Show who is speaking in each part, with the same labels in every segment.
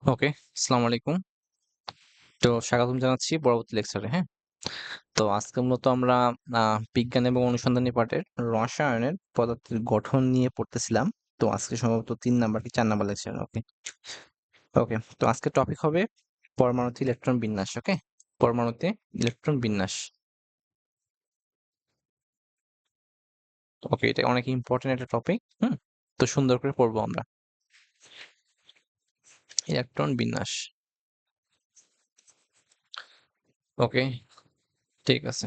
Speaker 1: ওকে, আসসালামু আলাইকুম। তো স্বাগতম জানাচ্ছি পরবর্তী লেকচারে, হ্যাঁ? তো আজকে মূলত আমরা বিজ্ঞান এবং অনুসন্ধানী পাঠের রসায়নের পদার্থের গঠন নিয়ে পড়তেছিলাম। তো আজকে সম্ভবত ৩ নাম্বার কি ৪ নাম্বার লেকচার। ওকে। ওকে। তো আজকের টপিক হবে পরমাণুতে ইলেকট্রন বিন্যাস, ওকে? পরমাণুতে ইলেকট্রন বিন্যাস। ওকে, এটা অনেক ইম্পর্টেন্ট একটা টপিক। হুম? তো সুন্দর করে পড়বো আমরা। ইলেকট্রন বিন্যাস। ওকে, ঠিক আছে।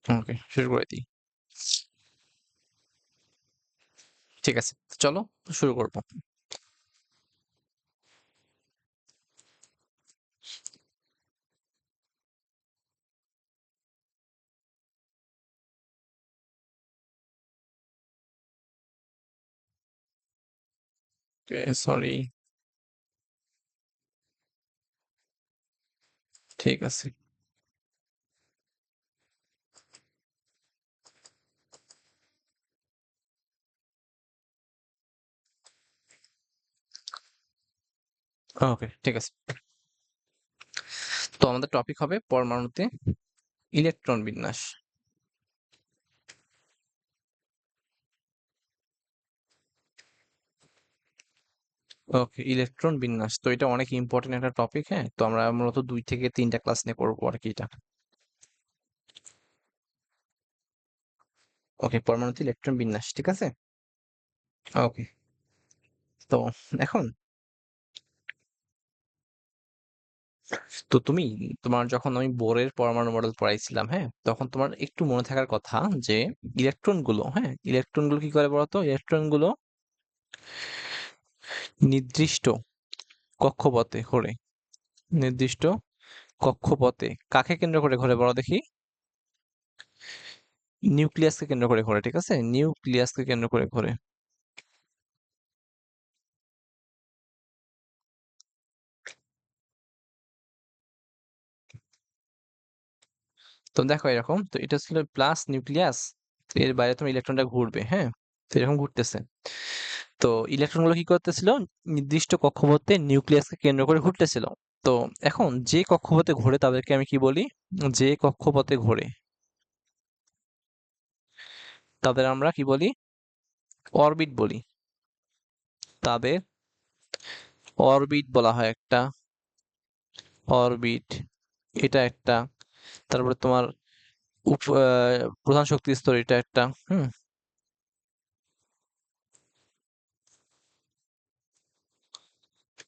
Speaker 1: ওকে, শুরু করে দিই। ঠিক আছে। চলো শুরু করবো। ওকে, সরি। ঠিক আছে। ওকে, ঠিক আছে। তো আমাদের টপিক হবে পরমাণুতে ইলেকট্রন বিন্যাস। ওকে, ইলেকট্রন বিন্যাস। তো এটা অনেক ইম্পর্টেন্ট একটা টপিক, হ্যাঁ? তো আমরা মূলত ২ থেকে ৩ টা ক্লাস নিয়ে পড়বো আরকি এটা। ওকে, পরমাণুতে ইলেকট্রন বিন্যাস, ঠিক আছে? ওকে। তো এখন তো তুমি তোমার যখন আমি বোরের পরমাণু মডেল পড়াইছিলাম, হ্যাঁ? তখন তোমার একটু মনে থাকার কথা যে ইলেকট্রন গুলো, হ্যাঁ? ইলেকট্রন গুলো কি করে বলো তো? ইলেকট্রন গুলো নির্দিষ্ট কক্ষপথে ঘোরে। নির্দিষ্ট কক্ষপথে কাকে কেন্দ্র করে ঘোরে বলো দেখি? নিউক্লিয়াসকে কেন্দ্র করে ঘোরে, ঠিক আছে? নিউক্লিয়াসকে কেন্দ্র করে ঘোরে। তো দেখো এরকম, তো এটা ছিল প্লাস নিউক্লিয়াস। এর বাইরে তোমার ইলেকট্রনটা ঘুরবে, হ্যাঁ? তো এরকম ঘুরতেছে। তো ইলেকট্রন গুলো কি করতেছিল? নির্দিষ্ট কক্ষপথে নিউক্লিয়াসকে কেন্দ্র করে ঘুরতেছিল। তো এখন যে কক্ষপথে ঘোরে তাদেরকে আমি কি বলি? যে কক্ষপথে ঘোরে তাদের আমরা কি বলি? অরবিট বলি। তাদের অরবিট বলা হয় একটা। অরবিট, এটা একটা। তারপরে তোমার প্রধান শক্তি স্তর, এটা একটা। হুম।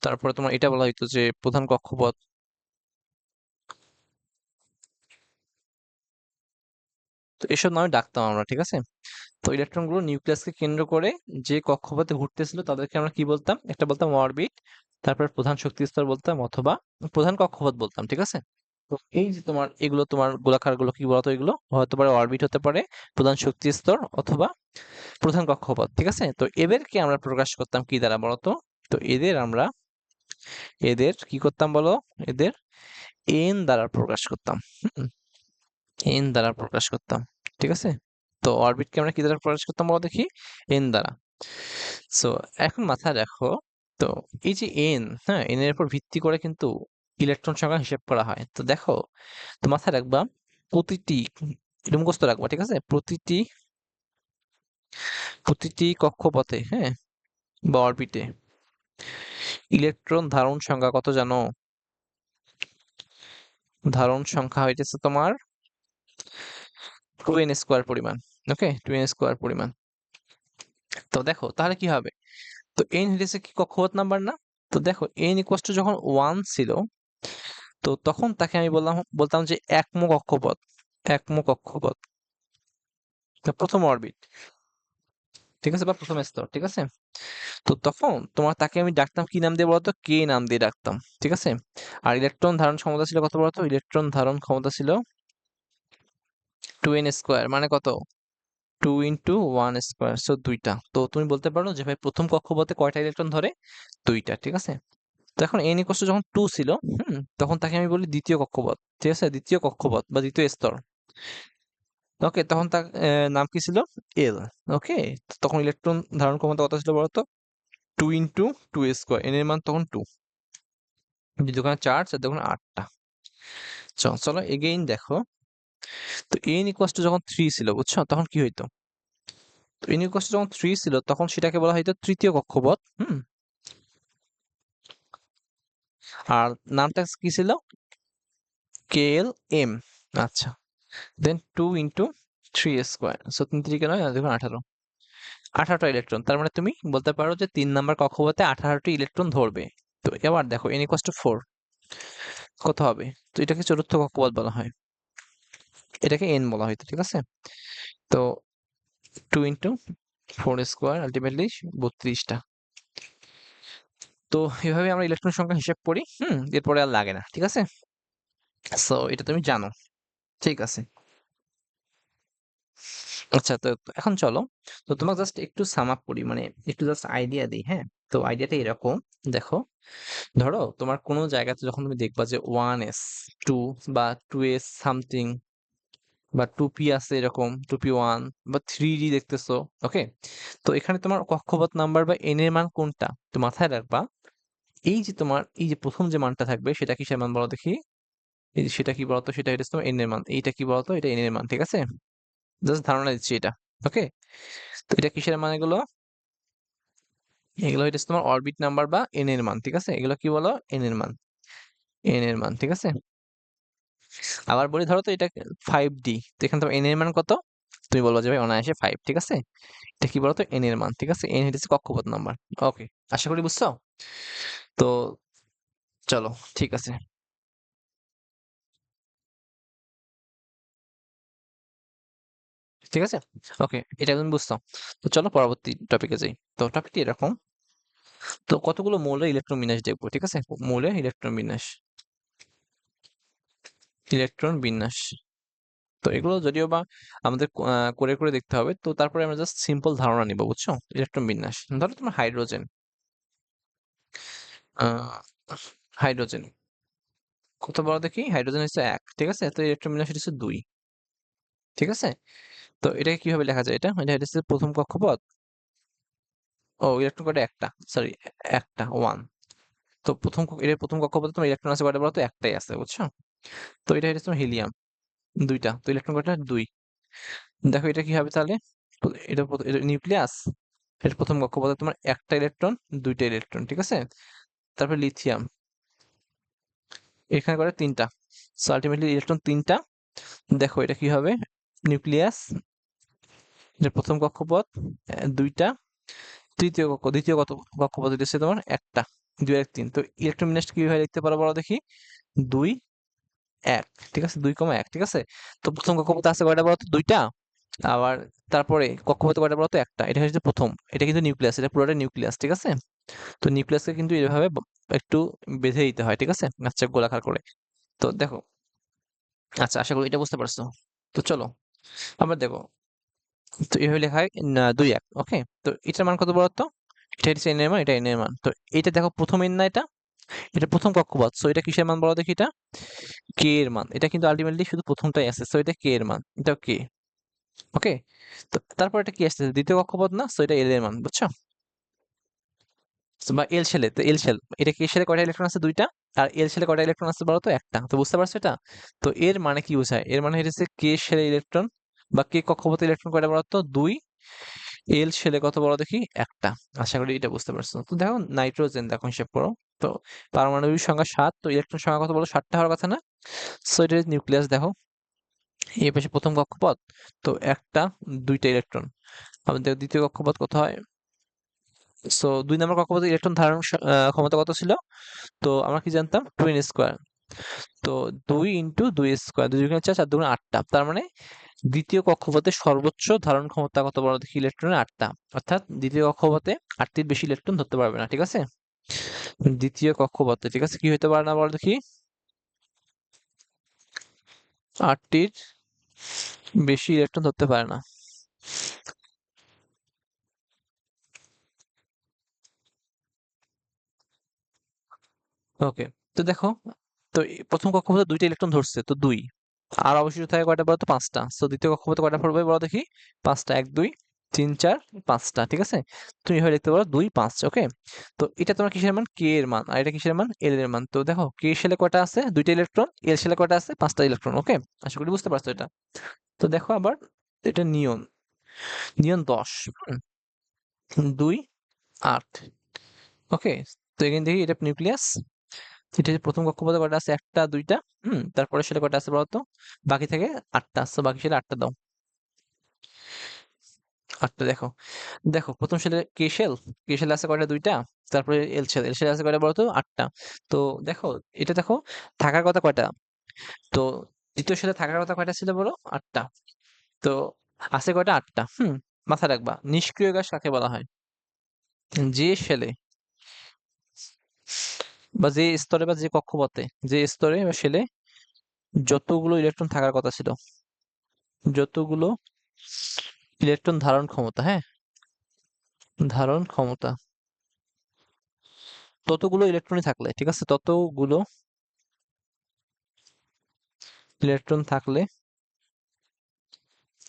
Speaker 1: তারপরে তোমার এটা বলা হইতো যে প্রধান কক্ষপথ। তো এসব নামে ডাকতাম আমরা, ঠিক আছে? তো ইলেকট্রন গুলো নিউক্লিয়াসকে কেন্দ্র করে যে কক্ষপথে ঘুরতেছিল তাদেরকে আমরা কি বলতাম? একটা বলতাম অরবিট, তারপর প্রধান শক্তি স্তর বলতাম অথবা প্রধান কক্ষপথ বলতাম, ঠিক আছে? তো এই যে তোমার এগুলো, তোমার গোলাকার গুলো কি বলতো? এগুলো হতে পারে অরবিট, হতে পারে প্রধান শক্তি স্তর অথবা প্রধান কক্ষপথ, ঠিক আছে? তো এদেরকে আমরা প্রকাশ করতাম কি দ্বারা বলতো? তো এদের কি করতাম বলো? এদের এন দ্বারা প্রকাশ করতাম। হুম, এন দ্বারা প্রকাশ করতাম, ঠিক আছে? তো অরবিটকে আমরা কি দ্বারা প্রকাশ করতাম বলো দেখি? এন দ্বারা। সো এখন মাথায় রাখো, তো এই যে এন, হ্যাঁ, এন এর উপর ভিত্তি করে কিন্তু ইলেকট্রন সংখ্যা হিসেব করা হয়। তো দেখো, তো মাথায় রাখবা প্রতিটি, এটা মুখস্থ রাখবা, ঠিক আছে? প্রতিটি কক্ষপথে, হ্যাঁ, বা অরবিটে ইলেকট্রন ধারণ সংখ্যা কত জানো? ধারণ সংখ্যা হইতেছে তোমার 2n স্কোয়ার পরিমাণ। ওকে, 2n স্কোয়ার পরিমাণ। তো দেখো তাহলে কি হবে? তো n হইতেছে কি কক্ষপথ নাম্বার না? তো দেখো n ইকুয়াস টু যখন 1 ছিল, তো তখন তাকে আমি বলতাম যে একম কক্ষপথ। একম কক্ষপথ, প্রথম অরবিট, ঠিক আছে? বা প্রথম স্তর, ঠিক আছে? তো তখন তোমার তাকে আমি ডাকতাম কি নাম দিয়ে বলতো? কে নাম দিয়ে ডাকতাম, ঠিক আছে? আর ইলেকট্রন ধারণ ক্ষমতা ছিল কত বলতো? ইলেকট্রন ধারণ ক্ষমতা ছিল 2n স্কোয়ার, মানে কত? 2 ইন্টু 1 স্কোয়ার, সো দুইটা। তো তুমি বলতে পারো যে ভাই প্রথম কক্ষপথে কয়টা ইলেকট্রন ধরে? দুইটা, ঠিক আছে? তো এখন n ইকুয়াল টু যখন 2 ছিল, তখন তাকে আমি বলি দ্বিতীয় কক্ষপথ, ঠিক আছে? দ্বিতীয় কক্ষপথ বা দ্বিতীয় স্তর। ওকে, তখন তার নাম কি ছিল? এল। ওকে, তখন ইলেকট্রন ধারণ ক্ষমতা কত ছিল বলতো? Two into two square, n এর মান তখন টু, দোকানে 4 4 দোকানে 8টা। চলো এগেইন দেখো, তো এন ইকুয়াস টু যখন 3 ছিল বুঝছো তখন কি হইতো, তো এন ইকুয়াস টু যখন 3 ছিল তখন সেটাকে বলা হয়তো তৃতীয় কক্ষপথ। আর নামটা কি ছিল, কে এল এম। আচ্ছা, দেন 2 ইন্টু 3 স্কোয়ার, সো 3 3 নয়, দেখুন 18, 18টা ইলেকট্রন। তার মানে তুমি বলতে পারো যে 3 নাম্বার কক্ষপথে 18টি ইলেকট্রন ধরবে। তো এবার দেখো n ইকুয়াস টু 4 কত হবে, তো এটাকে চতুর্থ কক্ষপথ বলা হয়, এটাকে n বলা হয়তো, ঠিক আছে। তো 2 ইন্টু 4 স্কোয়ার আলটিমেটলি 32টা। তো এভাবে আমরা ইলেকট্রন সংখ্যা হিসেব করি, এরপরে আর লাগে না, ঠিক আছে। সো এটা তুমি জানো, ঠিক আছে। আচ্ছা, তো এখন চলো, তো তোমাকে জাস্ট একটু সাম আপ করি, মানে একটু জাস্ট আইডিয়া দিই, হ্যাঁ। তো আইডিয়াটা এরকম, দেখো, ধরো তোমার কোনো জায়গাতে যখন তুমি দেখবা যে 1s 2 বা 2s সামথিং বা 2p আছে, এরকম 2p1 বা 3d দেখতেছো, ওকে। তো এখানে তোমার কক্ষপথ নাম্বার বা n এর মান কোনটা, তো মাথায় রাখবা, এই যে তোমার এই যে প্রথম যে মানটা থাকবে সেটা কিসের মান বলো দেখি, এই যে সেটা কি বলতো, সেটা হচ্ছে তোমার n এর মান, এইটা কি বলতো, এটা n এর মান, ঠিক আছে। জাস্ট ধারণা দিচ্ছি এটা, ওকে। তো এটা কিসের মান, এগুলো এগুলো হচ্ছে তোমার অরবিট নাম্বার বা এন এর মান, ঠিক আছে। এগুলো কি বলো, এন এর মান, এন এর মান, ঠিক আছে। আবার বলি, ধরো তো এটা 5D, তো এখানে তোমার এন এর মান কত, তুমি বলবো যে ভাই অনায়াসে 5, ঠিক আছে। এটা কি বলতো, এন এর মান, ঠিক আছে, এন হচ্ছে কক্ষপথ নাম্বার। ওকে, আশা করি বুঝছো। তো চলো, ঠিক আছে, ঠিক আছে, ওকে, এটা তুমি বুঝছো। তো চলো পরবর্তী টপিকে যাই। তো টপিকটি এরকম, তো কতগুলো মৌলের ইলেকট্রন বিন্যাস দেখবো, ঠিক আছে। মৌলের ইলেকট্রন বিন্যাস, ইলেকট্রন বিন্যাস। তো এগুলো যদিও বা আমাদের করে করে দেখতে হবে, তো তারপরে আমরা জাস্ট সিম্পল ধারণা নিব, বুঝছো। ইলেকট্রন বিন্যাস, ধরো তোমার হাইড্রোজেন, হাইড্রোজেন কত বড় দেখি, হাইড্রোজেন হচ্ছে 1, ঠিক আছে। তো ইলেকট্রন বিন্যাস হচ্ছে 2, ঠিক আছে। তো এটাকে কিভাবে লেখা যায়, এটা এটা হচ্ছে প্রথম কক্ষপথ, ও ইলেকট্রন কয়টা, একটা, সরি, একটা 1। তো এর প্রথম কক্ষপথে তোমার ইলেকট্রন আছে কয়টা বলো তো, একটাই আছে, বুঝছো। তো এটা হচ্ছে তোমার হিলিয়াম, 2টা, তো ইলেকট্রন কয়টা, 2। দেখো এটা কি হবে তাহলে, এটা নিউক্লিয়াস, এর প্রথম কক্ষপথে তোমার একটা ইলেকট্রন, 2টা ইলেকট্রন, ঠিক আছে। তারপর লিথিয়াম, এখানে করে 3টা, সো আলটিমেটলি ইলেকট্রন 3টা। দেখো এটা কি হবে, নিউক্লিয়াস, এর প্রথম কক্ষপথ 2টা, দ্বিতীয় কক্ষপথ হচ্ছে তোমার একটা, 2 1 3। তো ইলেকট্রন বিন্যাস কিভাবে লিখতে পারো বলো দেখি, 2 1, ঠিক আছে, 2,1, ঠিক আছে। তো প্রথম কক্ষপথে আছে কয়টা বলো তো, 2টা। আবার তারপরে কক্ষপথে কয়টা বলো তো, একটা, এটা হচ্ছে প্রথম, এটা কিন্তু নিউক্লিয়াস, এটা পুরোটা নিউক্লিয়াস, ঠিক আছে। তো নিউক্লিয়াসকে কিন্তু এভাবে একটু বেঁধে দিতে হয়, ঠিক আছে, আচ্ছা, গোলাকার করে। তো দেখো, আচ্ছা, আশা করি এটা বুঝতে পারছো। তো চলো আবার দেখো, তো এভাবে লেখা হয় 2 1, ওকে। তো এটার মান কত বলো তো, এটা হচ্ছে এন এর মান, এটা এন এর মান। তো এটা দেখো প্রথম এন না, এটা এটা প্রথম কক্ষপথ, সো এটা কিসের মান বলো দেখি, এটা কে এর মান। এটা কিন্তু আলটিমেটলি শুধু প্রথমটাই আছে, সো এটা কে এর মান, এটা কে, ওকে। তো তারপর এটা কি আসছে, দ্বিতীয় কক্ষপথ না, সো এটা এল এর মান, বুঝছো। বা এল শেলে, তো এল শেল, এটা কে শেলে কয়টা ইলেকট্রন আছে, 2টা। আর এল শেলে কয়টা ইলেকট্রন আছে বলো তো, একটা। তো বুঝতে পারছো এটা। তো এর মানে কি বোঝায়, এর মানে হচ্ছে কে শেলে ইলেকট্রন বা কে কক্ষপথে ইলেকট্রন কয়টা বলো তো, 2। এল শেলে কত বলো দেখি, একটা। আশা করি এটা বুঝতে পারছো। তো দেখো নাইট্রোজেন, দেখো হিসাব করো, তো পারমাণবিক সংখ্যা 7, তো ইলেকট্রন সংখ্যা কত বলো, 7টা হওয়ার কথা না। সো এটা নিউক্লিয়াস, দেখো এই পাশে প্রথম কক্ষপথ, তো একটা, 2টা ইলেকট্রন। আমাদের দ্বিতীয় কক্ষপথ কত হয়, সো 2 নম্বর কক্ষপথে ইলেকট্রন ধারণ ক্ষমতা কত ছিল, তো আমরা কি জানতাম, 2n স্কোয়ার। তো 2 ইন্টু 2 স্কোয়ার, 2 দুগুণে 4, 4 দুগুণে 8টা। তার মানে দ্বিতীয় কক্ষপথে সর্বোচ্চ ধারণ ক্ষমতা কত বড় দেখি, ইলেকট্রনের 8টা। অর্থাৎ দ্বিতীয় কক্ষপথে 8টির বেশি ইলেকট্রন ধরতে পারবে না, ঠিক আছে। দ্বিতীয় কক্ষপথে, ঠিক আছে, কি হতে পারে না বলো দেখি, 8টির বেশি ইলেকট্রন ধরতে পারে না। ওকে, তো দেখো, তো প্রথম কক্ষপথে 2টা ইলেকট্রন ধরছে, তো 2। আর অবশিষ্ট থাকে কয়টা বলো তো, 5টা। সো দ্বিতীয় কক্ষপথে কয়টা পড়বে বলো দেখি, 5টা, 1 2 3 4 5টা, ঠিক আছে? তুমি এভাবে লিখতে পারো 2 5, ওকে? তো এটা তোমার কিসের মান? কে এর মান, আর এটা কিসের মান? এল এর মান। তো দেখো কে শেলে কয়টা আছে? 2টা ইলেকট্রন। এল শেলে কয়টা আছে? 5টা ইলেকট্রন, ওকে? আশা করি বুঝতে পারছো এটা। তো দেখো আবার এটা নিয়ন, নিয়ন 10, 2 8, ওকে? তো এখানে দেখি এটা নিউক্লিয়াস, এটা যে প্রথম কক্ষপথে কয়টা আছে? একটা দুইটা, তারপরে সেটা কয়টা আছে বলতো? বাকি থেকে 8টা, সো বাকি সেটা 8টা দাও। 8টা দেখো, দেখো প্রথম সেলে কে শেল, কে শেল আছে কয়টা? দুইটা। তারপরে এল শেল, এল শেল আছে কয়টা বলতো? 8টা। তো দেখো এটা দেখো থাকার কথা কয়টা? তো দ্বিতীয় শেলে থাকার কথা কয়টা ছিল বলো? 8টা। তো আছে কয়টা? 8টা। মাথায় রাখবা নিষ্ক্রিয় গ্যাস কাকে বলা হয়? যে শেলে বা যে স্তরে বা যে কক্ষপথে, যে স্তরে বা শেলে যতগুলো ইলেকট্রন থাকার কথা ছিল, যতগুলো ইলেকট্রন ধারণ ক্ষমতা, হ্যাঁ, ধারণ ক্ষমতা, ততগুলো ইলেকট্রনই থাকলে, ঠিক আছে? ততগুলো ইলেকট্রন থাকলে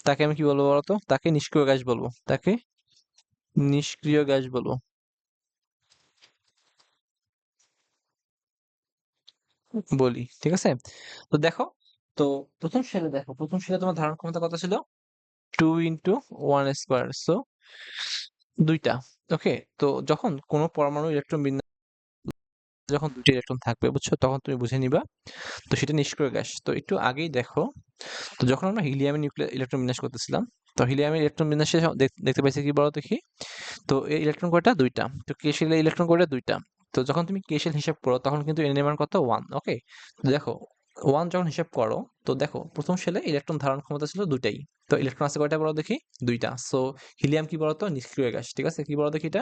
Speaker 1: তাকে আমি কি বলবো বলতো? তাকে নিষ্ক্রিয় গ্যাস বলবো, তাকে নিষ্ক্রিয় গ্যাস বলবো, বলি, ঠিক আছে? তো দেখো, তো প্রথম শেলে দেখো, প্রথম শেলে তোমার ধারণ ক্ষমতা কত ছিল? 2 × 1² সো 2টা, ওকে? তো যখন কোনো পরমাণু ইলেকট্রন বিন্যাস, যখন 2টি ইলেকট্রন থাকবে, বুঝছো, তখন তুমি বুঝে নিবা তো সেটা নিষ্ক্রিয় গ্যাস। তো একটু আগেই দেখো, তো যখন আমরা হিলিয়ামের নিউক্লিয়ার ইলেকট্রন বিন্যাস করতেছিলাম, তো হিলিয়ামের ইলেকট্রন বিন্যাসে দেখতে পাইছি কি বলো দেখি? তো এই ইলেকট্রন কয়টা? 2টা। তো কে শেলে ইলেকট্রন কয়টা? 2টা। তো যখন তুমি কে শেল হিসাব করো তখন কিন্তু এন এর মান কত? 1, ওকে? তো দেখো 1 যখন হিসাব করো, তো দেখো প্রথম শেলে ইলেকট্রন ধারণ ক্ষমতা ছিল 2টাই। তো ইলেকট্রন আছে কয়টা বলো দেখি? 2টা। সো হিলিয়াম কি বলতো? নিষ্ক্রিয় গ্যাস, ঠিক আছে? কি বলো দেখি এটা?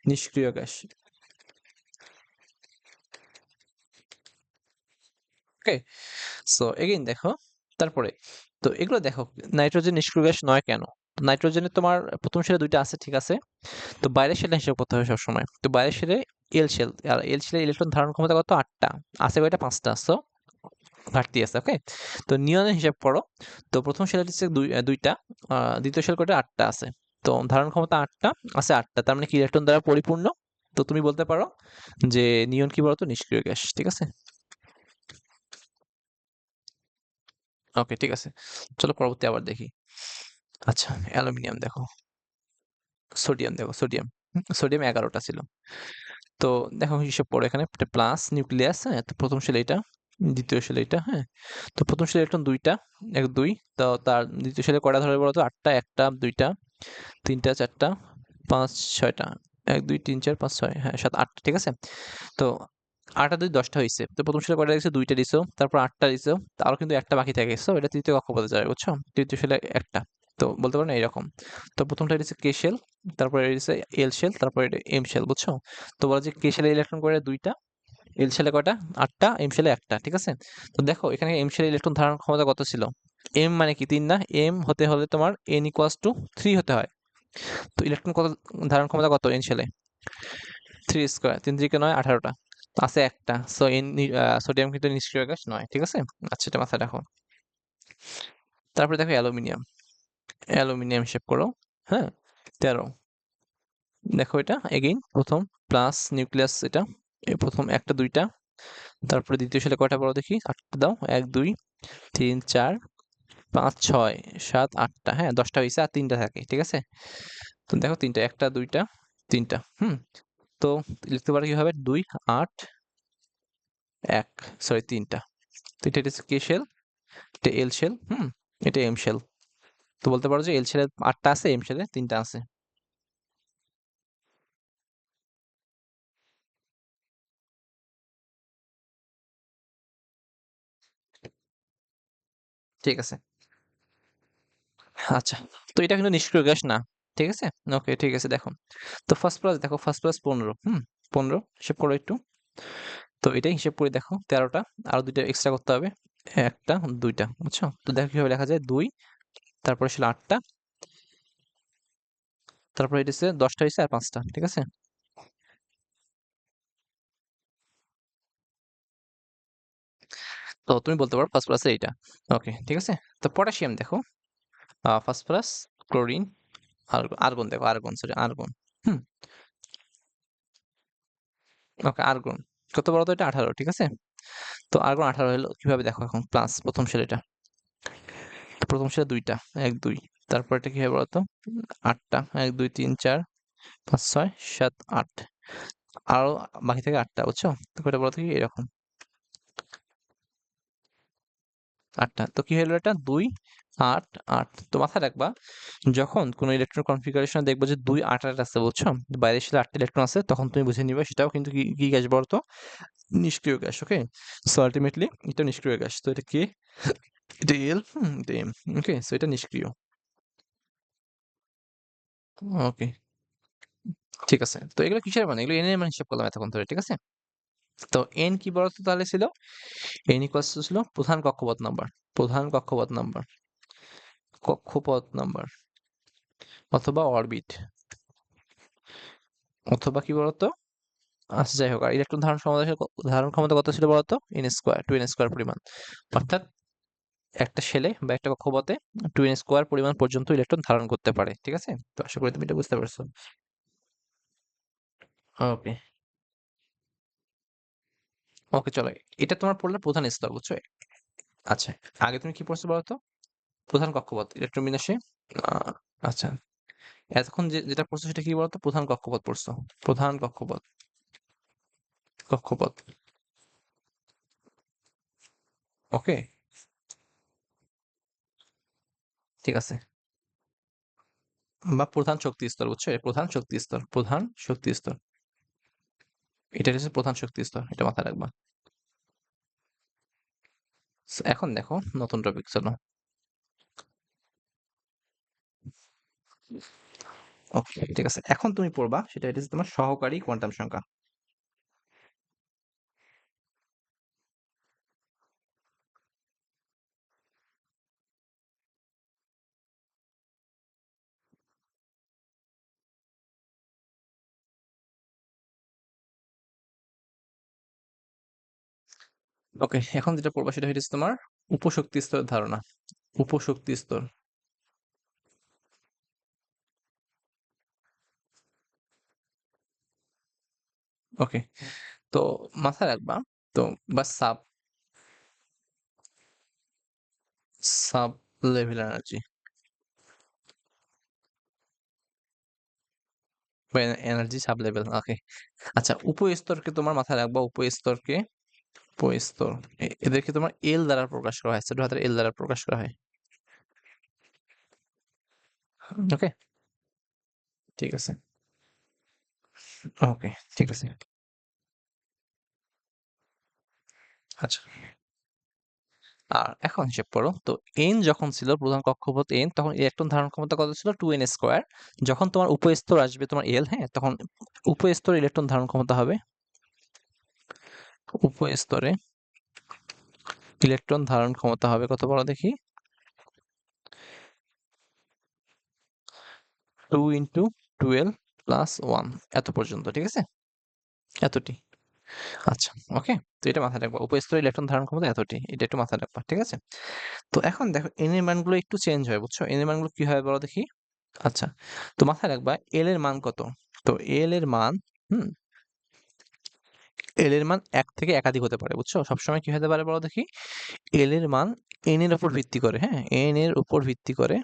Speaker 1: নিষ্ক্রিয় গ্যাস, ওকে? সো এগেইন দেখো, তারপরে তো এগুলো দেখো, নাইট্রোজেন নিষ্ক্রিয় গ্যাস নয় কেন? নাইট্রোজেনের তোমার প্রথম শেলে 2টা আছে, ঠিক আছে? তো বাইরের শেলটা হিসাব করতে হবে সবসময়। তো বাইরের শেলে এল শেল, আর এল শেলের ইলেকট্রন ধারণ ক্ষমতা কত? 8টা। আছে কয়টা? 5টা। সো ঘাটতি আছে, ওকে? তো নিয়নের হিসাব করো, তো প্রথম শেল হচ্ছে 2টা, দ্বিতীয় শেল কয়টা? 8টা আছে। তো ধারণ ক্ষমতা 8টা, আছে 8টা, তার মানে কি ইলেকট্রন দ্বারা পরিপূর্ণ। তো তুমি বলতে পারো যে নিয়ন কি বলতো? নিষ্ক্রিয় গ্যাস, ঠিক আছে? ওকে, ঠিক আছে। চলো পরবর্তী আবার দেখি। আচ্ছা, অ্যালুমিনিয়াম দেখো, সোডিয়াম দেখো, সোডিয়াম, সোডিয়াম 11টা ছিল। তো দেখো হিসাব পড়ো, এখানে প্লাস নিউক্লিয়াস, হ্যাঁ? তো প্রথম শেল এইটা, দ্বিতীয় শেল এইটা, হ্যাঁ? তো প্রথম শেল ইলেকট্রন 2টা, 1 2। তো তার দ্বিতীয় শেলে কয়টা ধরে বলো তো? 8টা, 1টা 2টা 3টা 4টা 5 6টা, 1 2 3 4 5 6, হ্যাঁ 7 8, ঠিক আছে? তো 8 আর 2 10টা হইছে। তো প্রথম শেলে কয়টা দিছো? 2টা দিছো, তারপর 8টা দিছো, আরো কিন্তু একটা বাকি থাকে গেছে, এটা তৃতীয় কক্ষপথে যাবে, বুঝছো? তৃতীয় শেলে একটা, তো বলতে পারো না এরকম। তো প্রথমটা হচ্ছে কে শেল, তারপরে হচ্ছে এল শেল, তারপরে এটা এম শেল, বুঝছো? তো বলা যে কে শেলে ইলেকট্রন করে 2টা, এল শেলে কয়টা? 8টা, এম শেলে একটা, ঠিক আছে? তো দেখো এখানে এম শেলে ইলেকট্রন ধারণ ক্ষমতা কত ছিল? এম মানে কি 3 না? এম হতে হলে তোমার এন ইকুয়ালস টু 3 হতে হয়। তো ইলেকট্রন কত ধারণ ক্ষমতা কত এন শেলে? 3², 3 3 9 18টা, আছে একটা। সো এন, সোডিয়াম কিন্তু নিষ্ক্রিয় গ্যাস নয়, ঠিক আছে? আচ্ছা, এটা মাথায় রাখো। তারপরে দেখো অ্যালুমিনিয়াম, অ্যালুমিনিয়াম হিসেব করো, হ্যাঁ? 13। দেখো এটা এগেইন প্রথম প্লাস নিউক্লিয়াস, এটা প্রথম একটা 2টা, তারপরে দ্বিতীয় শেলে কয়টা বলো দেখি? 8টা দাও, 1 2 3 4 5 6 7 8টা, হ্যাঁ 10টা হয়েছে, আর 3টা থাকে, ঠিক আছে? তো দেখো 3টা, একটা 2টা 3টা, তো লিখতে পারো কিভাবে? 2 8 1, সরি 3টা। তো এটা হচ্ছে কে শেল, এটা এল শেল, এটা এম শেল। তো বলতে পারো যে এল শেলে 8টা আছে, এম শেলে 3টা আছে। ঠিক আছে, আচ্ছা। তো এটা কিন্তু নিষ্ক্রিয় গ্যাস না, ঠিক আছে? ওকে, ঠিক আছে। দেখো, তো ফসফরাস দেখো, ফসফরাস 15, 15 হিসেব করো একটু। তো এটাই হিসেব করে দেখো 13টা, আরো 2টা এক্সট্রা করতে হবে, একটা 2টা, বুঝছো? তো দেখো কিভাবে লেখা যায়, 2, তারপরে ছিল 8টা, তারপরে এটা হচ্ছে 10টা হয়েছে, আর 5টা, ঠিক আছে? তো তুমি বলতে পারো ফসফরাস এইটা, ওকে, ঠিক আছে? তো পটাশিয়াম দেখো, ফসফরাস, ক্লোরিন, আর্গন দেখো, আর্গন, সরি আর্গন। হুম, ওকে আর্গন কত বড়, তো এটা 18, ঠিক আছে। তো আর্গন 18 হলো কিভাবে দেখো এখন, প্লাস প্রথম শেল এটা, প্রথম শেলে 2টা, 1 2, তারপর এটা কি হবে বলতো, 8টা, 1 2 3 4 5 6 7 8, আরো বাকি থেকে 8টা, বুঝছো? তো কয়টা বলতো কি এরকম 8টা, তো কি হলো এটা 2 8 8। তো মাথায় রাখবা যখন কোনো ইলেকট্রন কনফিগারেশন দেখবো যে 2 8 8 আছে, বুঝছো, বাইরের সাথে 8টা ইলেকট্রন আছে, তখন তুমি বুঝে নিবে সেটাও কিন্তু কি কি গ্যাস বলতো, নিষ্ক্রিয় গ্যাস। ওকে, সো আলটিমেটলি এটা নিষ্ক্রিয় গ্যাস, তো এটা কি, এটা এল, এটা এম। ওকে, সো এটা নিষ্ক্রিয়। ওকে, ঠিক আছে। তো এগুলো কিসের মানে, এগুলো এন এর মান হিসাব করলাম এতক্ষণ ধরে, ঠিক আছে। তো এন কি বলতো তাহলে ছিল, এন ইকুয়ালস ছিল প্রধান কক্ষপথ নাম্বার, প্রধান কক্ষপথ নাম্বার, কক্ষপথ নাম্বার, অথবা অরবিট, অথবা কি বলতো, আচ্ছা যাই হোক, আর ইলেকট্রন ধারণ ক্ষমতা কত ছিল বলতো, এন স্কোয়ার, 2n স্কোয়ার পরিমাণ। অর্থাৎ একটা শেলে বা একটা কক্ষপথে 2n স্কোয়ার পরিমাণ পর্যন্ত ইলেকট্রন ধারণ করতে পারে, ঠিক আছে। তো আশা করি তুমি এটা বুঝতে পারছো। ওকে, ওকে চলো, এটা তোমার পড়লে প্রধান স্তর, বুঝছো। আচ্ছা, আগে তুমি কি পড়ছো বলতো, প্রধান কক্ষপথ ইলেকট্রন বিন্যাসে। আহ, আচ্ছা, এতক্ষণ যেটা পড়ছো সেটা কি বলতো, প্রধান কক্ষপথ পড়ছো, প্রধান কক্ষপথ, কক্ষপথ। ওকে, ঠিক আছে, বা প্রধান শক্তি স্তর, বুঝছো, প্রধান শক্তি স্তর, প্রধান শক্তি স্তর, এটা হচ্ছে প্রধান শক্তি স্তর, এটা মাথায় রাখবা। So, এখন দেখো নতুন টপিক, চলো। ওকে, ঠিক আছে, এখন তুমি পড়বা সেটা, এটা হচ্ছে তোমার সহকারী কোয়ান্টাম সংখ্যা। ওকে, এখন যেটা পড়বা সেটা হচ্ছে তোমার উপশক্তি স্তরের ধারণা, উপশক্তি স্তর। ওকে, তো মাথায় রাখবা, তো বা সাব, সাব লেভেল এনার্জি বা এনার্জি সাব লেভেল। ওকে, আচ্ছা, উপস্তরকে তোমার মাথায় রাখবা, উপস্তরকে, উপস্তর, এদেরকে তোমার এল দ্বারা প্রকাশ করা হয়, ছোট হাতের এল দ্বারা প্রকাশ করা হয়। ওকে, ঠিক আছে, ওকে, ঠিক আছে। আচ্ছা, আর এখন হিসেব করো তো, এন যখন ছিল প্রধান কক্ষপথ এন, তখন ইলেকট্রন ধারণ ক্ষমতা কত ছিল, 2n স্কোয়ার। যখন তোমার উপস্তর আসবে তোমার এল, হ্যাঁ, তখন উপস্তর ইলেকট্রন ধারণ ক্ষমতা হবে, উপস্তরে ইলেকট্রন ধারণ ক্ষমতা হবে কত বড় দেখি, 2 × 12 + 1, এত পর্যন্ত, ঠিক আছে, এতটি। আচ্ছা, ওকে, তো এটা মাথায় রাখবা, উপস্তর ইলেকট্রন ধারণ ক্ষমতা এতটি, এটা একটু মাথায় রাখবা, ঠিক আছে। তো এখন দেখো এন এর মানগুলো একটু চেঞ্জ হয়, বুঝছো, এন এর মানগুলো কি হয় বলো দেখি। আচ্ছা, তো মাথায় রাখবা এল এর মান কত, তো এল এর মান, হুম, এল এর মান এক থেকে একাধিক হতে পারে, বুঝছো, সবসময় কি হতে পারে বলো দেখি, এল এর মান এন এর উপর ভিত্তি করে, হ্যাঁ, এন এর উপর ভিত্তি করে,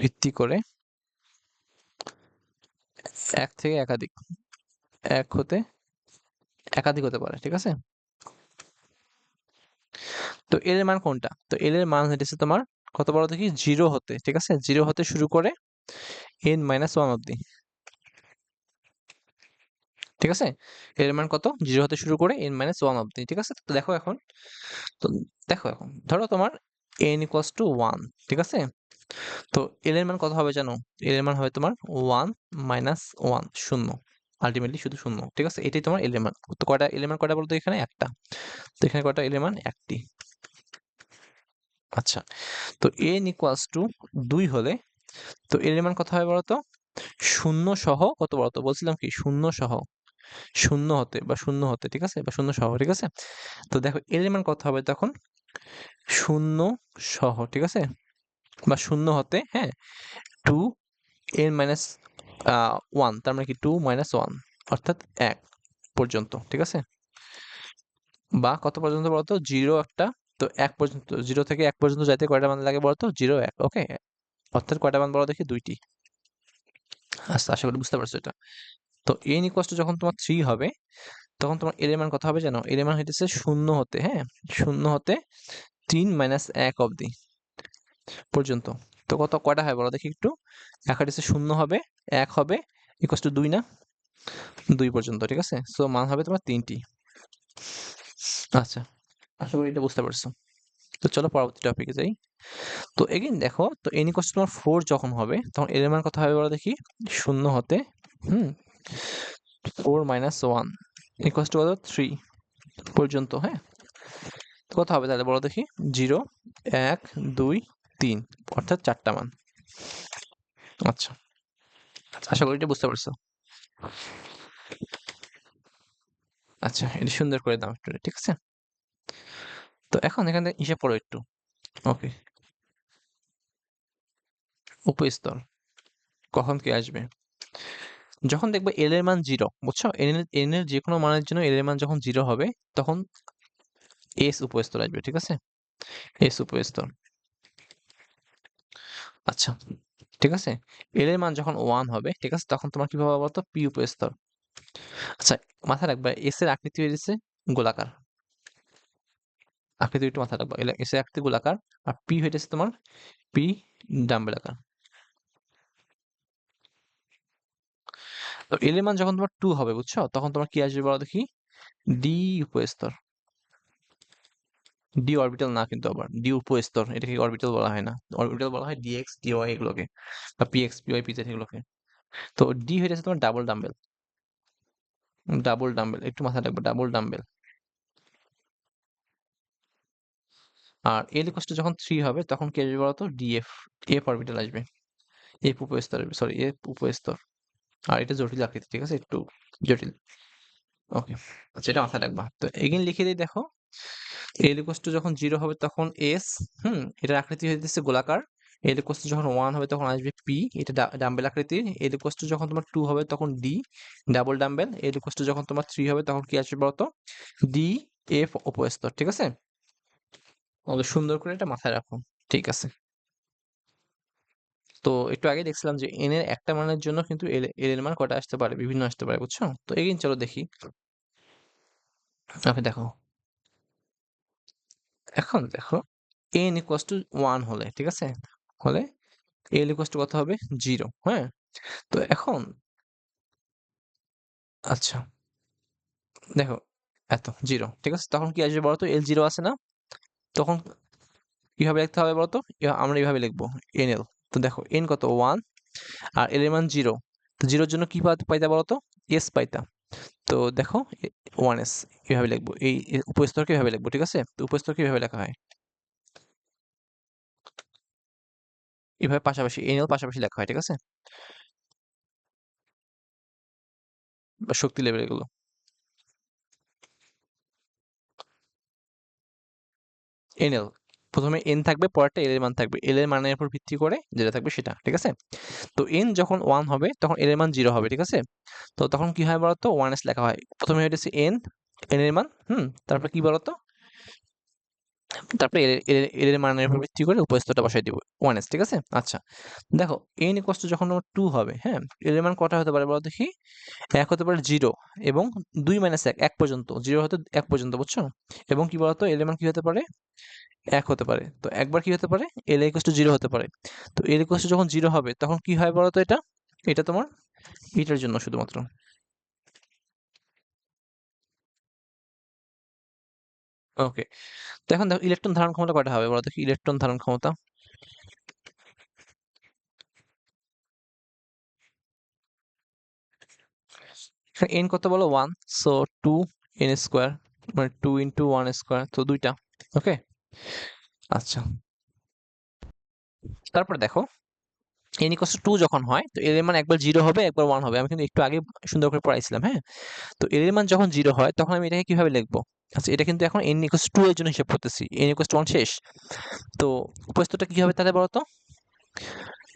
Speaker 1: ভিত্তি করে এক থেকে একাধিক, এক হতে একাধিক হতে পারে, ঠিক আছে। তো এল এর মান কোনটা, তো এল এর মান হচ্ছে তোমার কত বড় দেখি, জিরো হতে, ঠিক আছে, জিরো হতে শুরু করে n - 1 অব্দি, ঠিক আছে। এল এর মান কত, জিরো হতে শুরু করে n - 1 অব্দি, ঠিক আছে। তো দেখো এখন, তো দেখো এখন ধরো তোমার n = 1, ঠিক আছে। তো এল এর মান কত হবে জানো, এল এর মান হবে তোমার 1 - 1, শূন্য, আলটিমেটলি শুধু শূন্য, ঠিক আছে, এটাই তোমার এল এর মান। তো কয়টা এল এর মান, কয়টা বলতো এখানে, একটা, তো এখানে কয়টা এল এর মান, একটি। আচ্ছা, তো n = 2 হলে, তো এল এর মান কত হবে বলতো, শূন্য সহ কত বলতো, বলছিলাম কি শূন্য সহ, শূন্য হতে বা শূন্য হতে, ঠিক আছে, বা শূন্য সহ, ঠিক আছে। তো দেখো এল এর মান কত হবে তখন, শূন্য সহ, ঠিক আছে, বা শূন্য হতে, হ্যাঁ, 2 n মাইনাস 1, তার মানে কি 2 মাইনাস 1 অর্থাৎ 1 পর্যন্ত, ঠিক আছে? বা কত পর্যন্ত বলতো, 0 একটা, তো 1 পর্যন্ত, 0 থেকে 1 পর্যন্ত যাইতে কয়টা মান লাগে বলতো, 0 1, ওকে? অর্থাৎ কয়টা মান বলো দেখি, 2টি। আচ্ছা, আশা করি বুঝতে পারছো এটা। তো n ইকুয়াল টু যখন তোমার 3 হবে, তখন তোমার এর মান কত হবে জানো? এর মান হইতেছে শূন্য হতে, হ্যাঁ, শূন্য হতে 3 মাইনাস 1 অবধি পর্যন্ত। তো কত কয়টা হয় বলো দেখি একটু। এক হইতেছে শূন্য হবে, 1 হবে, ইকুয়াল টু 2 না, 2 পর্যন্ত, ঠিক আছে? সো মান হবে তোমার 3টি। আচ্ছা, আশা করি এটা বুঝতে পারছো। তো চলো পরবর্তী টপিকে যাই। তো এগেইন দেখো, তো n ইকুয়াল টু তোমার 4 যখন হবে, তখন এর মান কত হবে বলো দেখি। শূন্য হতে 4 মাইনাস 1 ইকুয়াল টু কত, 3 পর্যন্ত, হ্যাঁ? তো কত হবে তাহলে বলো দেখি। 0 1 2 3, অর্থাৎ 4টা মান। আচ্ছা, আশা করি এটা বুঝতে পারছো। আচ্ছা, এটা সুন্দর করে দাও একটু, ঠিক আছে? তো এখন এখানে হিসাব করো একটু। ওকে, উপস্তর কখন কি আসবে? যখন দেখবে এল এর মান 0, বুঝছো? এন এর যে কোনো মানের জন্য এল এর মান যখন 0 হবে, তখন এস উপস্তর আসবে, ঠিক আছে? এস উপস্তর। আচ্ছা, ঠিক আছে? এল এর মান যখন 1 হবে, ঠিক আছে, তখন তোমার কি পাবা বলতো, পি উপস্তর। আচ্ছা, মাথায় রাখবা এস এর আকৃতি হয়েছে গোলাকার। আকৃতি একটু মাথায় রাখবা, এস এর আকৃতি গোলাকার, আর পি হইতেছে তোমার পি ডাম্বেল আকার। তো এল এর মান যখন তোমার 2 হবে, বুঝছো, তখন তোমার কি আসবে বলো দেখি। ডি উপস্তর। ডি অরবিটাল না কিন্তু, আবার ডি উপস্তর, এটাকে অরবিটাল বলা হয় না। অরবিটাল বলা হয় ডিএক্স ডিওয়াই এগুলোকে, বা পিএক্স পিওয়াই পিজেড এগুলোকে। তো ডি হয়ে যাচ্ছে তোমার ডাবল ডাম্বেল। ডাবল ডাম্বেল একটু মাথায় রাখবে, ডাবল ডাম্বেল। আর এল ইকুয়াল টু যখন 3 হবে, তখন কি আসবে বলতো, ডিএফ, এফ অরবিটাল আসবে। এফ উপস্তর, সরি, এফ উপস্তর। আর এটা জটিল আকৃতি, ঠিক আছে, একটু জটিল। ওকে, আচ্ছা, এটা মাথায় রাখবা। তো এগেইন লিখে দিই দেখো, এল ইকুয়াল টু যখন 0 হবে তখন এস, এটার আকৃতি হয়ে যাচ্ছে গোলাকার। এল ইকুয়াল টু যখন 1 হবে তখন আসবে পি, এটা ডাম্বেল আকৃতির। এল ইকুয়াল টু যখন তোমার 2 হবে তখন D, double dumbbell. L equal to যখন তোমার 3 হবে তখন কি আসবে বলতো, ডি এফ উপস্তর, ঠিক আছে? আমাদের সুন্দর করে এটা মাথায় রাখো, ঠিক আছে? তো একটু আগে দেখছিলাম যে এন এর একটা মানের জন্য কিন্তু এল এর মান কটা আসতে পারে, বিভিন্ন আসতে পারে, বুঝছো? তো এগেইন চলো দেখি। ওকে, দেখো, এখন দেখো, n ইকুয়াল টু 1 হলে, ঠিক আছে, হলে l ইকুয়াল টু কত হবে, 0, হ্যাঁ? তো এখন, আচ্ছা, দেখো, এত 0, ঠিক আছে, তখন কি আসবে বলতো, l 0 আছে না? তখন কিভাবে লিখতে হবে বলতো, আমরা এইভাবে লিখবো, nl। তো দেখো, n কত, 1, আর l এর মান 0। তো 0 এর জন্য কি পাইতা বলতো, s পাইতা। তো দেখো, 1s এভাবে লিখবো, এই উপস্তরকে এভাবে লিখবো, ঠিক আছে? তো উপস্তরকে এভাবে লেখা হয়, এভাবে পাশাপাশি, nl পাশাপাশি লেখা হয়, ঠিক আছে? বা শক্তি লেভেল এগুলো। nl, প্রথমে n থাকবে, পরেরটা l এর মান থাকবে, l এর মানের উপর ভিত্তি করে যেটা থাকবে সেটা, ঠিক আছে? তো n যখন 1 হবে তখন l এর মান 0 হবে, ঠিক আছে? তো তখন কি হয় বলতো, 1s লেখা হয়। প্রথমে হইতেছে n, n এর মান, তারপর কি বলতো, তারপরে এর এর মানের উপর ভিত্তি করে উপস্তরটা বসাই দিব, 1s, ঠিক আছে? আচ্ছা, দেখো, n ইকুয়াল টু যখন 2 হবে, হ্যাঁ, এর মান কটা হতে পারে বলো দেখি। 1 হতে পারে 0, এবং 2 মাইনাস 1, 1 পর্যন্ত, 0 হতে 1 পর্যন্ত, বুঝছো? এবং কি বলতো, এর মান কি হতে পারে, 1 হতে পারে। তো একবার কি হতে পারে, l ইকুয়াল টু 0 হতে পারে। তো l ইকুয়াল টু যখন 0 হবে তখন কি হয় বলতো, এটা, এটা তোমার এটার জন্য শুধুমাত্র। ওকে, তো এখন দেখো, ইলেকট্রন ধারণ ক্ষমতা কয়টা হবে বলো দেখি, ইলেকট্রন ধারণ ক্ষমতা। n কত বলো, 1, সো 2 n স্কয়ার, মানে 2 ইন্টু 1 স্কয়ার, তো দুইটা। ওকে, আচ্ছা, তারপর দেখো, n ইকুয়াল টু 2 যখন হয়, তো এর মান একবার 0 হবে, একবার 1 হবে। আমি কিন্তু একটু আগে সুন্দর করে পড়াইছিলাম, হ্যাঁ? তো এর মান যখন 0 হয় তখন আমি এটাকে কিভাবে লিখবো? আচ্ছা, এটা কিন্তু এখন n ইকুয়াল টু 2 এর জন্য হিসাব করতেছি, n ইকুয়াল টু 1 শেষ। তো উপস্থিতটা কি হবে তাহলে বলো তো?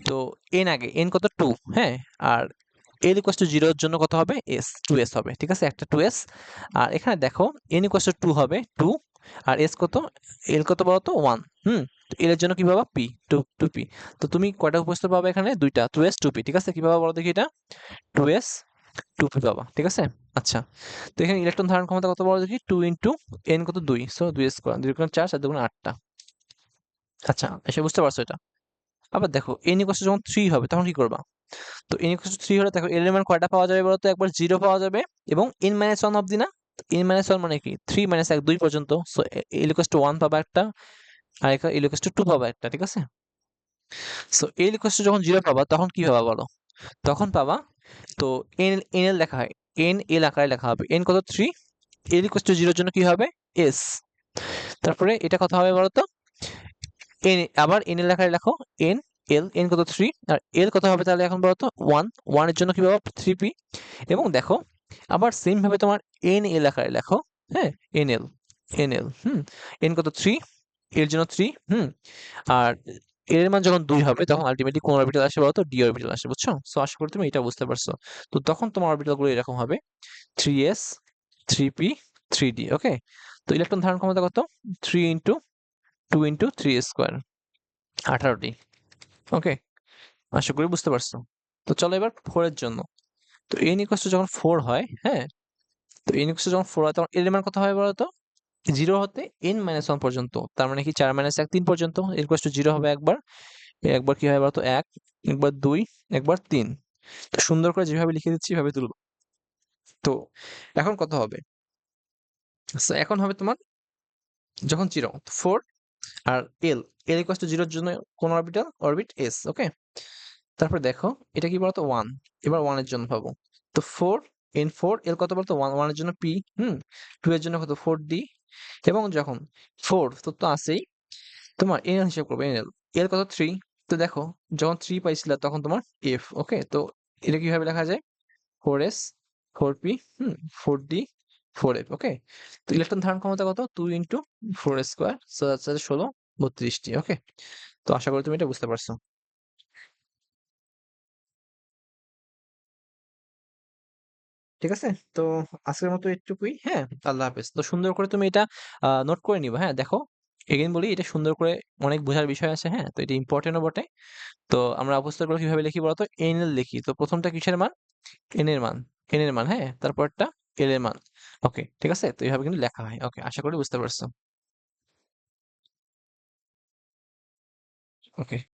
Speaker 1: তো n আগে, n কত 2, হ্যাঁ? আর l ইকুয়ালস টু 0 এর জন্য কত হবে? s, 2s হবে। ঠিক আছে? একটা 2s। আর এখানে দেখো n ইকুয়ালস টু 2 হবে 2, আর s কত? l কত বলো তো? 1। হুম? তো l এর জন্য কি পাবা? p, 2p। তো তুমি কয়টা উপস্থিত পাবে এখানে? দুইটা, 2s 2p। ঠিক আছে? কি পাবা বলো দেখি এটা? 2s 2p পাবা। ঠিক আছে? আচ্ছা। তো এখানে ইলেকট্রন ধারণ ক্ষমতা কত বলো দেখি? 2 ইনটু n কত? 2, সো 2 স্কয়ার, 2 গুণ 4 আর 2 গুণ 8 টা। আচ্ছা, এসে বুঝতে পারছো এটা? আবার দেখো n ইকুয়ালস টু যখন 3 হবে তখন কি করবা? তো n ইকুয়ালস টু 3 হলে দেখো l এর মান কয়টা পাওয়া যাবে বলো তো? একবার 0 পাওয়া যাবে এবং n মাইনাস 1 অবধি না? n মাইনাস 1 মানে কি? 3 মাইনাস 1 2 পর্যন্ত। সো l ইকুয়ালস টু 1 পাবা একটা, আর এখানে l ইকুয়ালস টু 2 পাবা একটা। ঠিক আছে? সো l ইকুয়ালস টু যখন 0 পাবা তখন কি পাবা বলো? তখন পাবা, তো n l লেখা হয়, n l আকারে লেখা হবে। n কত? 3। l ইকুয়ালস টু 0 এর জন্য কি হবে? s। তারপরে এটা কত হবে বলো তো? n, আবার n এর আকারে লেখো, n l, n কত? 3, আর l কত হবে তাহলে এখন বলো তো? 1, 1 এর জন্য কি পাবো? 3p। এবং দেখো আবার সেম ভাবে তোমার n l আকারে লেখো, হ্যাঁ? nl, nl, n কত? 3, এর জন্য 3, আর এর মান যখন 2 হবে তখন আলটিমেটলি কোন অরবিটাল আসে বলো তো? d অরবিটাল আসে, বুঝছো? সো আশা করি তুমি এটা বুঝতে পারছো। তো তখন তোমার অরবিটাল গুলো এরকম হবে 3s, 3p, 3d। ওকে? তো ইলেকট্রন ধারণ ক্ষমতা কত? 3 ইনটু 2 ইনটু 3 স্কয়ার, 18টি। ওকে? আশা করি বুঝতে পারছো। তো চলো এবার 4 এর জন্য। তো n ইকুয়ালস টু যখন 4 হয়, হ্যাঁ? তো n ইকুয়ালস টু যখন 4 হয় তখন এর মান কত হয় বলো তো? 0 হতে n মাইনাস 1 পর্যন্ত। তার মানে কি 4 মাইনাস 1 3 পর্যন্ত। n ইকুয়ালস টু 0 হবে একবার, একবার কি হয় বলো তো? 1, একবার 2, একবার 3। তো সুন্দর করে যেভাবে লিখে দিচ্ছি এভাবে তুলবো। তো এখন কত হবে? সো এখন হবে তোমার যখন 0, 4 আর l, l ইকুয়ালস টু 0 এর জন্য কোন অরবিটাল? Orbit s। ওকে? তারপর দেখো এটা কি বলতো? 1। এবার 1 এর জন্য পাবো। তো 4, n4, l কত বলতো? 1, 1 এর জন্য p, 2 এর জন্য কত? 4d। এবং যখন 4 তো আছেই, তোমার n হিসাব করবে nl, l কত? 3। তো দেখো যখন 3 পাইছিলা তখন তোমার f। ওকে? তো এটা কিভাবে লেখা যায়? 4s, 4p, 4d, 4f। ওকে? তো ইলেকট্রন ধারণ ক্ষমতা কত? 2 ইনটু 4 স্কয়ার, সো দ্যাটস 16, 32টি। ওকে? তো আশা করি তুমি এটা বুঝতে পারছো। ঠিক আছে? তো আজকের মতো এটুকুই, হ্যাঁ? আল্লাহ হাফেজ। তো সুন্দর করে তুমি এটা নোট করে নিবা, হ্যাঁ? দেখো, এগেইন বলি এটা সুন্দর করে, অনেক বোঝার বিষয় আছে, হ্যাঁ? তো এটা ইম্পর্টেন্টও বটে। তো আমরা অবস্থাগুলো কিভাবে লিখি বলতো? n এর লিখি। তো প্রথমটা কিসের মান? n এর মান, n এর মান, হ্যাঁ? তারপরটা l এর মান। ওকে, ঠিক আছে? তো এইভাবে কিন্তু লেখা হয়। ওকে, আশা করি বুঝতে পারছো। ওকে।